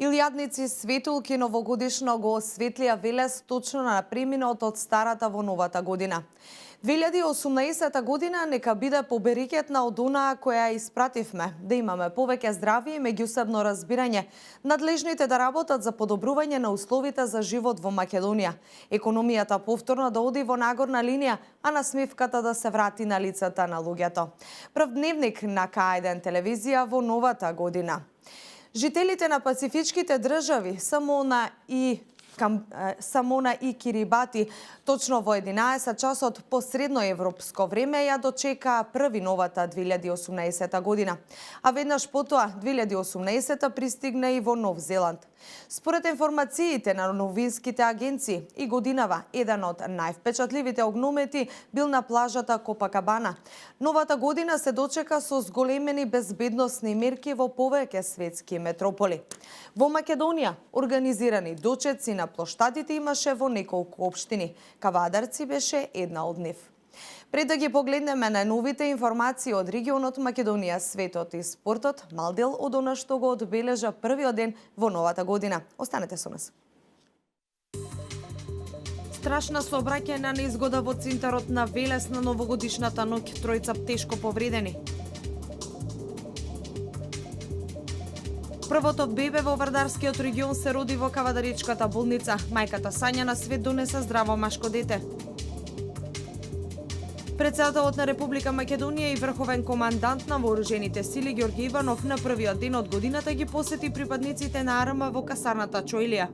Илјадници светулки новогодишно го осветлија Велес точно на преминот од старата во новата година. 2018 година нека биде поберикетна од онаа која испративме, да имаме повеќе здравје и меѓусебно разбирање, надлежните да работат за подобрување на условите за живот во Македонија, економијата повторно да оди во нагорна линија, а насмевката да се врати на лицата на луѓето. Прв дневник на К1 телевизија во новата година. Жителите на пацифичките држави Самона и Кирибати точно во 11 часот по средноевропско време ја дочека први новата 2018 година, а веднаш потоа 2018 пристигна и во Нов Зеланд. Според информациите на новинските агенции и годинава еден од највпечатливите огномети бил на плажата Копакабана. Новата година се дочека со зголемени безбедносни мерки во повеќе светски метрополи. Во Македонија организирани дочеци на плоштадите имаше во неколку општини. Кавадарци беше една од нив. Пред да ги погледнеме на новите информации од регионот Македонија, светот и спортот, мал дел од она што го одбележа првиот ден во новата година. Останете со нас. Страшна сообраќајна незгода во центарот на Велес на новогодишната ноќ, тројца тешко повредени. Првото бебе во Вардарскиот регион се роди во Кавадаричката болница. Мајката Сања на свет донесе здраво машко дете. Претседателот на Република Македонија и врховен командант на вооружените сили Ѓорѓе Иванов на првиот ден од годината ги посети припадниците на АРМА во касарната Чоилија.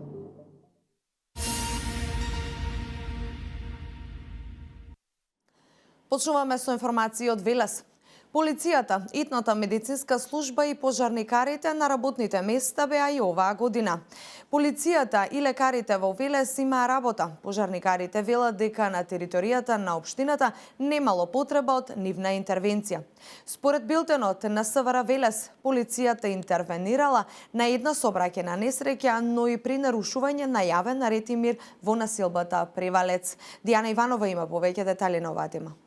Почнуваме со информации од Велес. Полицијата, итната медицинска служба и пожарникарите на работните места беа и оваа година. Полицијата и лекарите во Велес имаа работа. Пожарникарите велат дека на територијата на општината немало потреба од нивна интервенција. Според билтенот на СВР Велес, полицијата интервенирала на една сообраќајна несреќа, но и при нарушување на јавен ред и мир во населбата Превалец. Дијана Иванова има повеќе детали на оваа тема.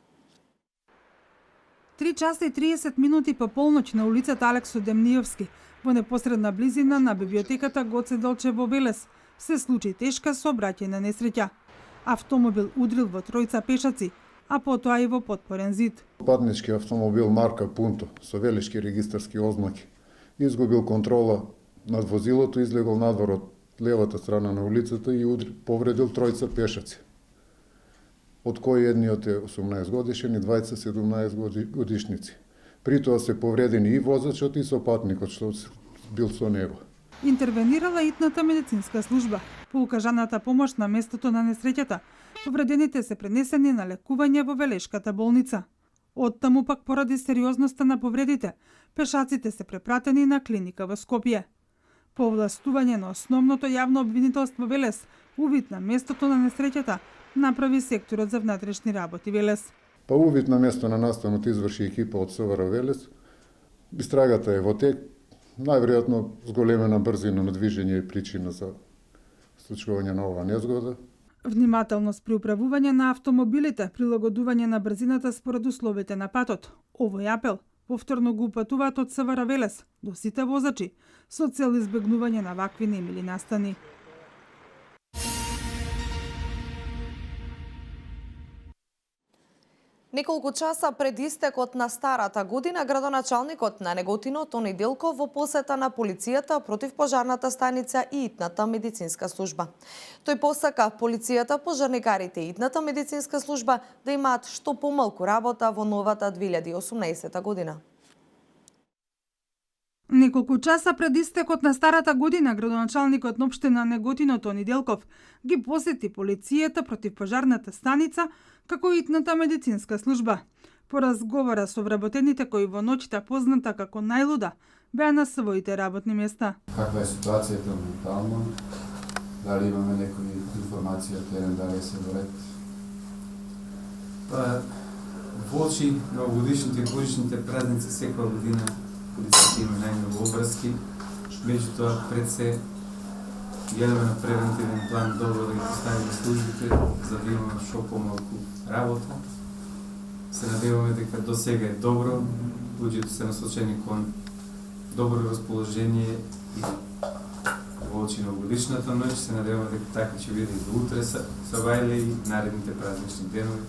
3 часа и 30 минути по полноќ на улицата Алексо Демнијовски, во непосредна близина на библиотеката Гоце Делчев во Велес, се случи тешка сообраќајна несреќа. Автомобил удрил во тројца пешаци, а потоа и во потпорен зид. Патнички автомобил марка Пунто со велешки регистарски ознаки изгубил контрола над возилото, излегол надвор од левата страна на улицата и повредил тројца пешаци, од кои едниот е 18 годишен и двајца 17 годишници. При тоа се повредени и возачот и сопатникот што бил со него. Интервенирала итната медицинска служба. По укажаната помош на местото на несреќата, повредените се пренесени на лекување во Велешката болница. Оттаму пак поради сериозноста на повредите, пешаците се препратени на клиника во Скопје. По овластување на основното јавно обвинителство Велес, увид на местото на несреќата направи секторот за внатрешни работи Велес. Па увид на место на настанот изврши екипа од СВР Велес. Истрагата е во тек, најверојатно зголемена брзина на движење е причина за случување на оваа незгода. Внимателност при управување на автомобилите, прилагодување на брзината според условите на патот. Овој апел повторно го упатуваат од СВР Велес до сите возачи со цел избегнување на вакви немили настани. Неколку часа пред истекот на старата година, градоначалникот на Неготино Тони Делков во посета на полицијата, противпожарната станица и итната медицинска служба. Тој посака полицијата, пожарникарите и итната медицинска служба да имаат што помалку работа во новата 2018 година. Неколку часа пред истекот на старата година, градоначалникот на општина Неготино Тони Делков ги посети полицијата, противпожарната станица, како и итната медицинска служба. Поразговара со вработените кои во ноќта позната како најлуда беа на своите работни места. Каква е ситуацијата ментално? Дали имаме некои информации од терен, дали се во ред? Во очи новогодишните и бодишните празници секоја година полицијата има најмногу обврски, меѓутоа пред се гледаме на превентивен план добро да ги поставиме службите за да имаме што помалку работа. Се надеваме дека до сега е добро, луѓето се насочени кон добро расположение и Волчи новогодишната ноќ, се надеваме дека така ќе биде и до утре со Вајле и наредните празнични денови,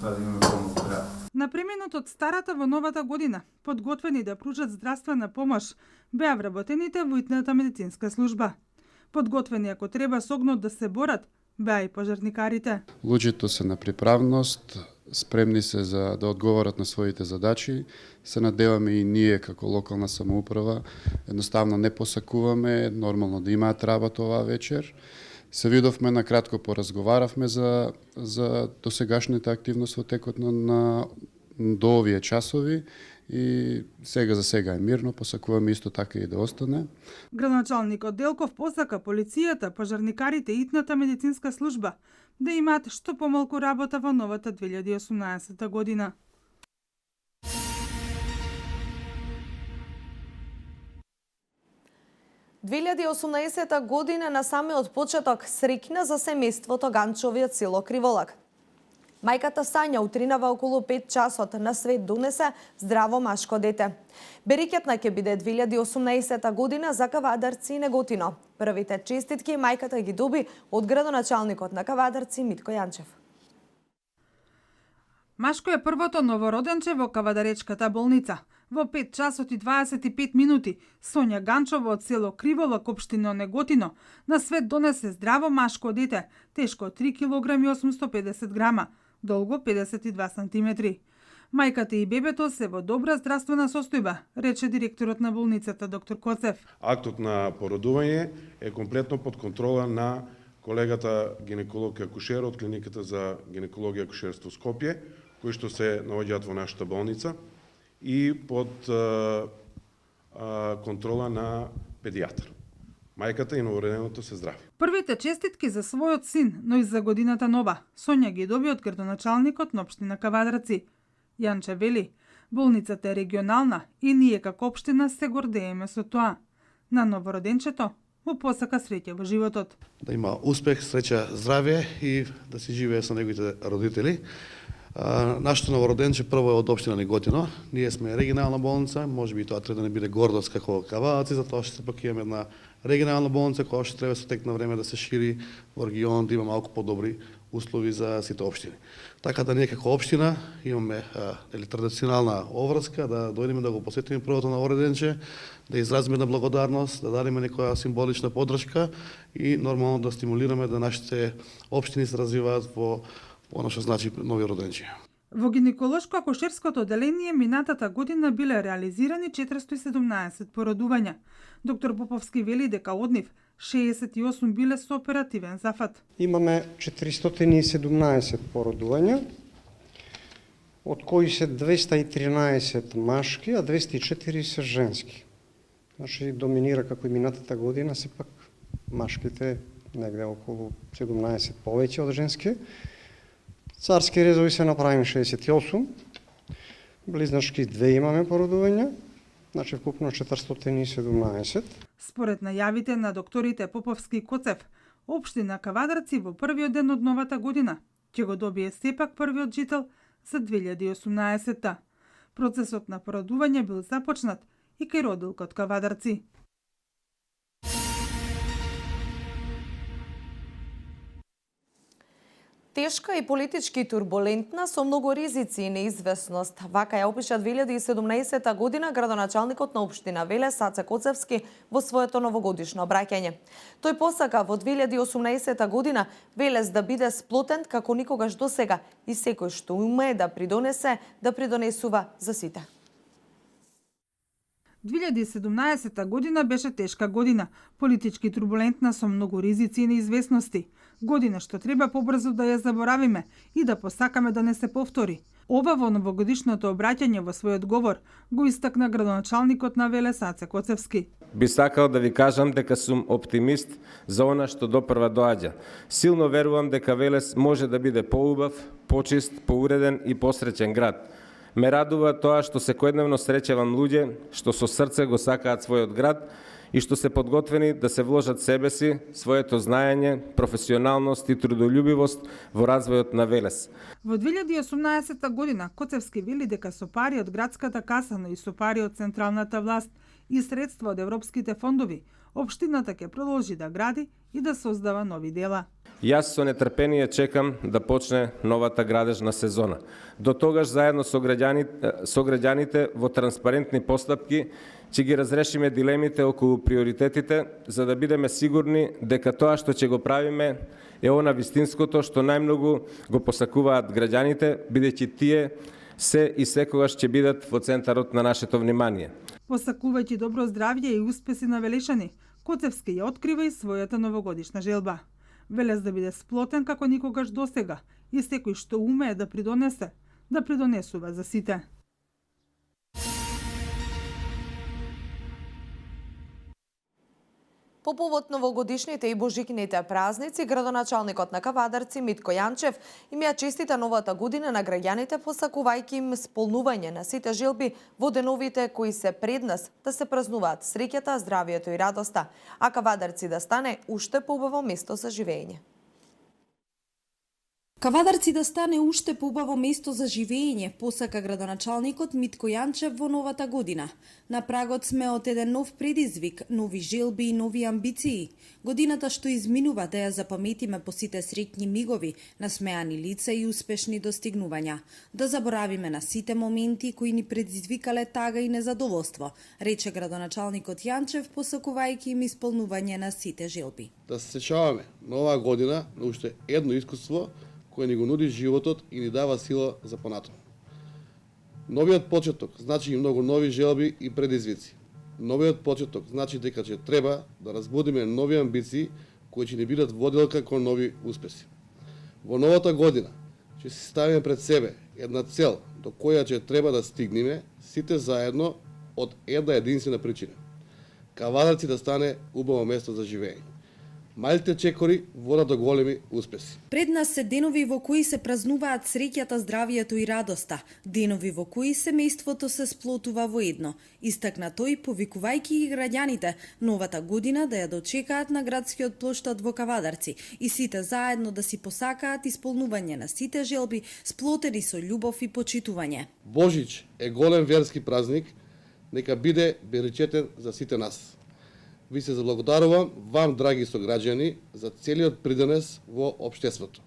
па да имаме помок рад. На преминот од старата во новата година, подготвени да пружат здравствена помош, беа вработените во итната медицинска служба. Подготвени ако треба со огнот да се борат, беа и пожарникарите. Луѓето се на приправност, спремни се за да одговорат на своите задачи. Се надеваме и ние како локална самоуправа едноставно не посакуваме, нормално да имаат работа оваа вечер. Се видовме, накратко поразговаравме за досегашните активности во текот до овие часови и за сега е мирно, посакуваме исто така и да остане. Градоначалникот Делков посака полицијата, пожарникарите и итната медицинска служба да имаат што помалку работа во новата 2018 година. – 2018 година на самиот почеток среќна за семејството Ганчови од село Криволак. Мајката Сања утринава околу 5 часот на свет донесе здраво машко дете. Берекетна ќе биде 2018 година за Кавадарци и Неготино. Првите честитки мајката ги доби од градоначалникот на Кавадарци Митко Јанчев. Машко е првото новороденче во Кавадаречката болница. Во 5 часот и 25 минути Сонја Ганчова од село Криволак, општина Неготино, на свет донесе здраво машко дете, тешко 3 кг и 850 грама, долго 52 сантиметри. Мајката и бебето се во добра здравствена состојба, рече директорот на болницата доктор Коцев. Актот на породување е комплетно под контрола на колегата гинеколог и акушер од клиниката за гинекологија и акушерство Скопје, кои што се наоѓаат во нашата болница и под контрола на педијатар. Мајката и новороденото се здрави. Првите честитки за својот син, но и за годината нова, Сонја ги доби од градоначалникот на општина Кавадарци. Јанче вели, болницата е регионална и ние како општина се гордееме со тоа. На новороденчето му посака среќа во животот. Да има успех, среќа, здравје и да си живее со неговите родители. Нашето новороденче прво е од општина Неготино. Ние сме регионална болница, можеби тоа треба да не биде гордост како Кавадарци, затоа што сепак имаме една регионална болница која што треба со тек на време да се шири во регион, да има малку подобри услови за сите општини. Така да ние како општина имаме традиционална обврска да дојдеме да го посетиме првото новороденче, да изразиме на благодарност, да дадеме некоја символична поддршка и нормално да стимулираме да нашите општини се развиваат во оно што значи нови роденчи. Во гинеколошко-акушерското одделение минатата година биле реализирани 417 породувања. Доктор Поповски вели дека од нив 68 биле со оперативен зафат. Имаме 417 породувања, од кои се 213 машки, а 204 се женски. Значи доминира како и минатата година сепак машките негде околу 17 повеќе од женски. Царски резови се направени 68, близначки 2 имаме породувања, значи вкупно 417. Според најавите на докторите Поповски и Коцев, општина Кавадарци во првиот ден од новата година ќе го добие сепак првиот жител за 2018-та. Процесот на породување бил започнат и кај родилкот Кавадарци. Тешка и политички турбулентна со многу ризици и неизвестност. Вака ја опиша 2017 година градоначалникот на општина Велес Саце Коцевски во своето новогодишно обраќање. Тој посака во 2018 година Велес да биде сплотен како никогаш досега и секој што умее да придонесува за сите. 2017 година беше тешка година, политички турбулентна со многу ризици и неизвестности. Година што треба побрзо да ја заборавиме и да посакаме да не се повтори. Ова во новогодишното обраќање во својот говор го истакна градоначалникот на Велес Саце Коцевски. Би сакал да ви кажам дека сум оптимист за она што допрва доаѓа. Силно верувам дека Велес може да биде поубав, почист, поуреден и посреќен град. Ме радува тоа што секојдневно среќавам луѓе што со срце го сакаат својот град и што се подготвени да се вложат себе си, своето знаење, професионалност и трудолюбивост во развојот на Велес. Во 2018 година Коцевски вели дека со пари од градската каса, но и со пари од централната власт и средства од европските фондови, Општината ќе продолжи да гради и да создава нови дела. Јас со нетрпение чекам да почне новата градежна сезона. До тогаш заедно со граѓаните во транспарентни постапки ќе ги разрешиме дилемите околу приоритетите за да бидеме сигурни дека тоа што ќе го правиме е она вистинското што најмногу го посакуваат граѓаните, бидејќи тие се и секогаш ќе бидат во центарот на нашето внимание. Посакувајќи добро здравје и успеси на Велешани, Коцевски ја открива и својата новогодишна желба. Велес да биде сплотен како никогаш досега и секој што умее да придонесе, да придонесува за сите. По повод новогодишните и божикните празници, градоначалникот на Кавадарци Митко Јанчев им ја честита новата година на граѓаните, посакувајќи им исполнување на сите желби во деновите кои се пред нас, да се празнуваат среќата, здравието и радоста, а Кавадарци да стане уште поубаво место за живење. Кавадарци да стане уште поубаво место за живење, посака градоначалникот Митко Јанчев во новата година. На прагот сме од еден нов предизвик, нови желби и нови амбиции. Годината што изминува да ја запаметиме по сите среќни мигови, насмеани лица и успешни достигнувања. Да заборавиме на сите моменти кои ни предизвикале тага и незадоволство, рече градоначалникот Јанчев, посакувајќи им исполнување на сите желби. Да се сечаваме на оваа година на уште едно искуство кој ни го нуди животот и ни дава сила за понатаму. Новиот почеток значи и многу нови желби и предизвици. Новиот почеток значи дека ќе треба да разбудиме нови амбиции кои ќе ни бидат водилка кон нови успеси. Во новата година ќе си ставиме пред себе една цел до која ќе треба да стигнеме сите заедно од една единствена причина. Кавадарци да стане убаво место за живење. Малите чекори водат до големи успеси. Пред нас се денови во кои се празнуваат среќата, здравието и радоста, денови во кои семејството се сплотува во едно. Истакна тој, повикувајќи и граѓаните новата година да ја дочекаат на градскиот плоштад во Кавадарци и сите заедно да си посакаат исполнување на сите желби, сплотени со љубов и почитување. Божич е голем верски празник, нека биде беречетен за сите нас. Ви се заблагодарувам вам, драги сограѓани, за целиот придонес во општеството.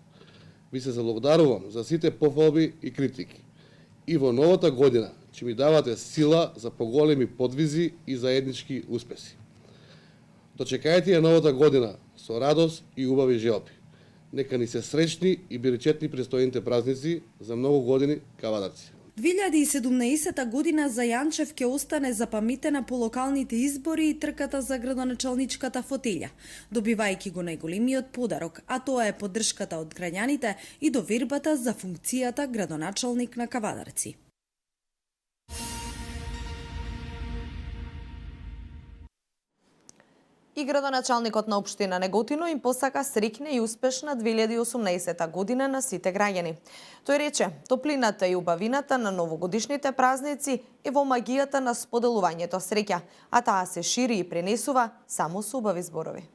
Ви се заблагодарувам за сите пофалби и критики. И во новата година ќе ми давате сила за поголеми подвизи и заеднички успеси. Дочекајте ја новата година со радост и убави желби. Нека ни се среќни и беречетни престојните празници за многу години Кавадарци. 2017 година за Јанчев ќе остане запаметена по локалните избори и трката за градоначалничката фотелја, добивајќи го најголемиот подарок, а тоа е поддршката од граѓаните и довербата за функцијата градоначалник на Кавадарци. И градоначалникот на општина Неготино им посака среќна и успешна 2018 година на сите граѓани. Тој рече, топлината и убавината на новогодишните празници е во магијата на споделувањето среќа, а таа се шири и пренесува само со убави зборови.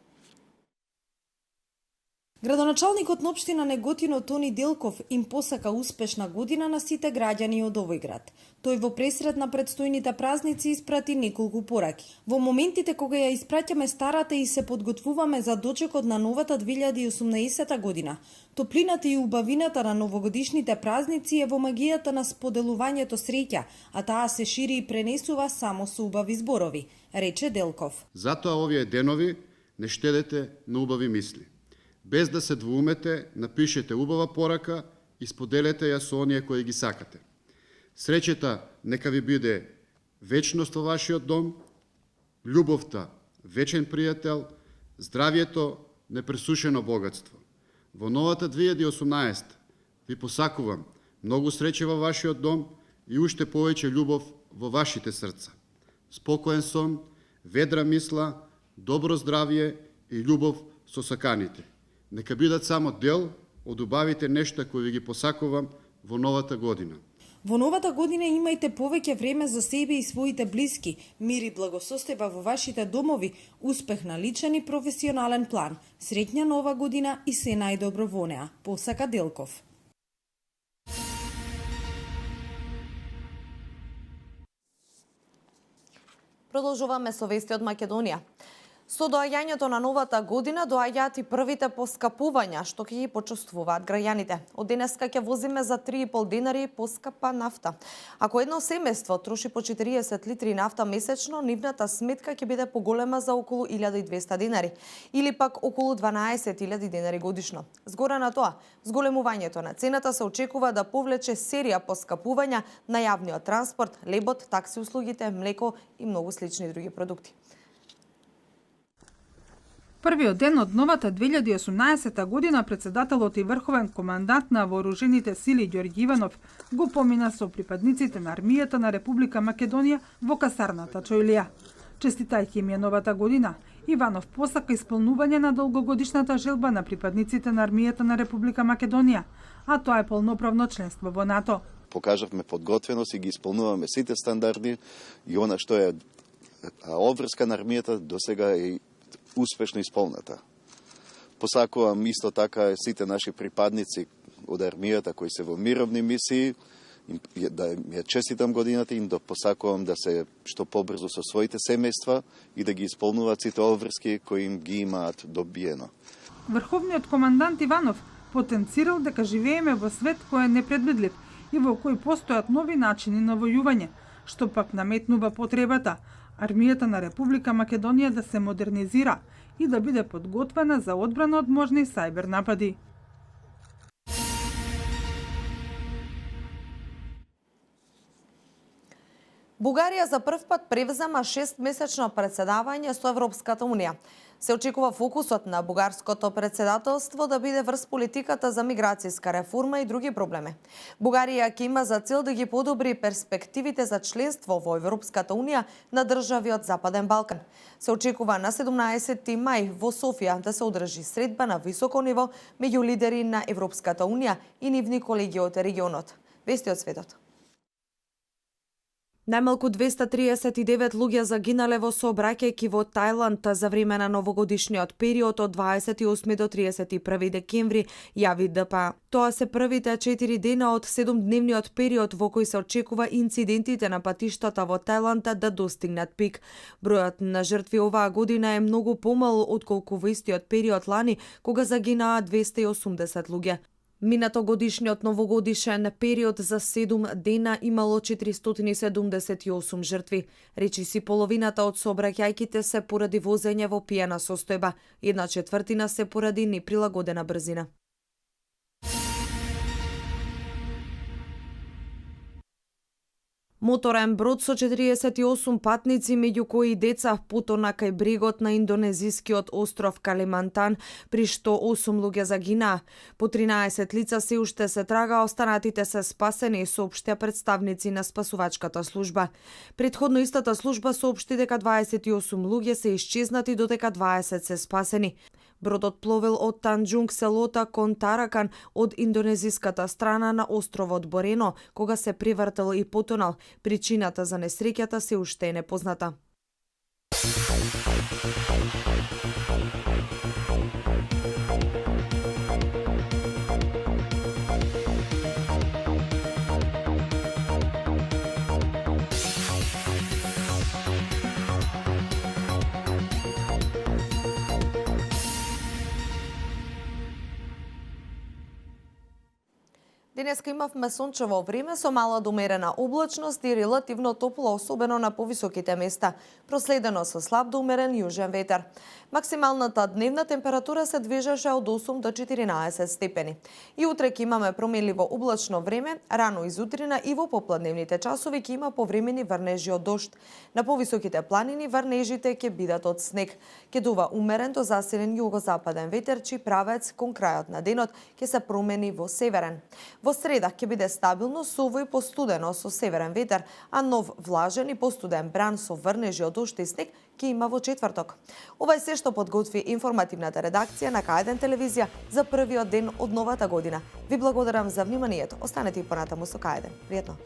Градоначалникот на општина Неготино Тони Делков им посака успешна година на сите граѓани од овој град. Тој во пресред на предстојните празници испрати неколку пораки. Во моментите кога ја испраќаме старата и се подготвуваме за дочекот на новата 2018 година, топлината и убавината на новогодишните празници е во магијата на споделувањето среќа, а таа се шири и пренесува само со убави зборови, рече Делков. Затоа овие денови не штедете на убави мисли. Без да се двоумете, напишете убава порака и споделете ја со оние кои ги сакате. Среќата нека ви биде вечност во вашиот дом, љубовта вечен пријател, здравието непресушено богатство. Во новата 2018 ви посакувам многу среќа во вашиот дом и уште повеќе љубов во вашите срца. Спокоен сон, ведра мисла, добро здравје и љубов со саканите. Нека бидат само дел од убавите нешта кои ви ги посакувам во новата година. Во новата година имајте повеќе време за себе и своите блиски, мир и благосостојба во вашите домови, успех на личен и професионален план, среќна нова година и се најдобро во неа, посака Делков. Продолжуваме со вести од Македонија. Со доаѓањето на новата година доаѓаат и првите поскапувања, што ќе ги почувствуваат граѓаните. Од денеска ќе возиме за 3,5 денари поскапа нафта. Ако едно семејство троши по 40 литри нафта месечно, нивната сметка ќе биде поголема за околу 1200 денари или пак околу 12.000 денари годишно. Згора на тоа, зголемувањето на цената се очекува да повлече серија поскапувања на јавниот транспорт, лебот, такси услугите, млеко и многу слични други продукти. Првиот ден од новата 2018 година председателот и врховен командант на вооружените сили Ѓорѓи Иванов го помина со припадниците на армијата на Република Македонија во касарната Чојлија. Честитајќи им ја новата година, Иванов посака исполнување на долгогодишната желба на припадниците на армијата на Република Македонија, а тоа е полноправно членство во НАТО. Покажавме подготвеност и ги исполнуваме сите стандарди и она што е обврска на армијата до сега е успешно исполната. Посакувам исто така сите наши припадници од армијата кои се во мировни мисии, да им ја честитам годината и да посакувам да се што побрзо со своите семејства и да ги исполнуваат сите обврски кои им ги имаат добиено. Врховниот командант Иванов потенцирал дека живееме во свет кој е непредвидлив и во кој постојат нови начини на војување, што пак наметнува потребата армијата на Република Македонија да се модернизира и да биде подготвена за одбрана од можни сајбер напади. Бугарија за прв пат превзема 6-месечно председавање со Европската Унија. Се очекува фокусот на бугарското председателство да биде врз политиката за миграцијска реформа и други проблеми. Бугарија ќе има за цел да ги подобри перспективите за членство во Европската Унија на држави од Западен Балкан. Се очекува на 17 мај во Софија да се одржи средба на високо ниво меѓу лидери на Европската Унија и нивни колеги од регионот. Вести од светот. Најмалку 239 луѓе загинале во сообраќајки во Тајланд за време на новогодишниот период од 28 до 31 декември, јави ДПА. Тоа се првите 4 дена од 7-дневниот период во кој се очекува инцидентите на патиштата во Тајланд да достигнат пик. Бројот на жртви оваа година е многу помал отколку во истиот период лани, кога загинаа 280 луѓе. Минато годишниот новогодишен период за 7 дена имало 478 жртви. Речиси половината од сообраќајките се поради возење во пијана состојба, 1/4 се поради неприлагодена брзина. Моторен брод со 48 патници, меѓу кои и деца, потона кај брегот на индонезискиот остров Калимантан, при што 8 луѓе загинаа. По 13 лица се уште се трага, останатите се спасени, соопштија представници на спасувачката служба. Предходно истата служба соопшти дека 28 луѓе се исчезнати, додека 20 се спасени. Бродот пловел од Танџунг селота кон Таракан од индонезиската страна на островот Борено, кога се превртел и потонал. Причината за несреќата се уште е непозната. Денеска имавме сончево време со мала до умерена облачност и релативно топло, особено на повисоките места, проследено со слаб до умерен јужен ветер. Максималната дневна температура се движеше од 8 до 14 степени. И утре ќе имаме променливо облачно време, рано изутрина и во попладневните часови ќе има повремени врнежи од дожд. На повисоките планини врнежите ќе бидат од снег. Ќе дува умерен до засилен југозападен ветер, чиј правец кон крајот на денот ќе се промени во северен. Во среда ќе биде стабилно суво и постудено со северен ветер, а нов влажен и постуден бран со врнежи од дожд и снег ќе има во четврток. Ова е се што подготви информативната редакција на К1 телевизија за првиот ден од новата година. Ви благодарам за вниманието. Останете и понатаму со К1. Пријатно.